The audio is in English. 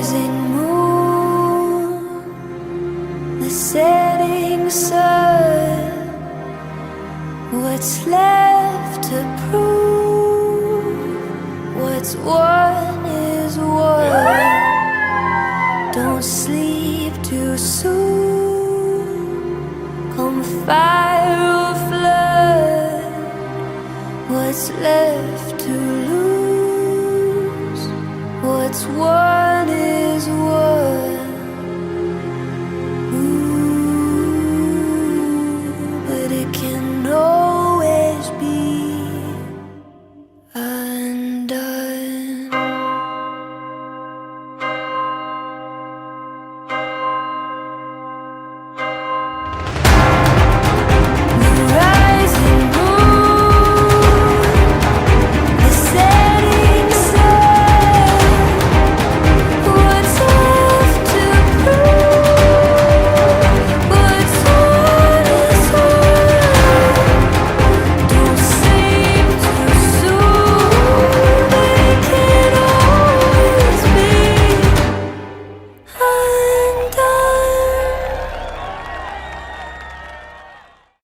rising moon, the setting sun. What's left to prove? What's won is won. Don't sleep too soon. Come fire or flood. What's left to lose? What's won?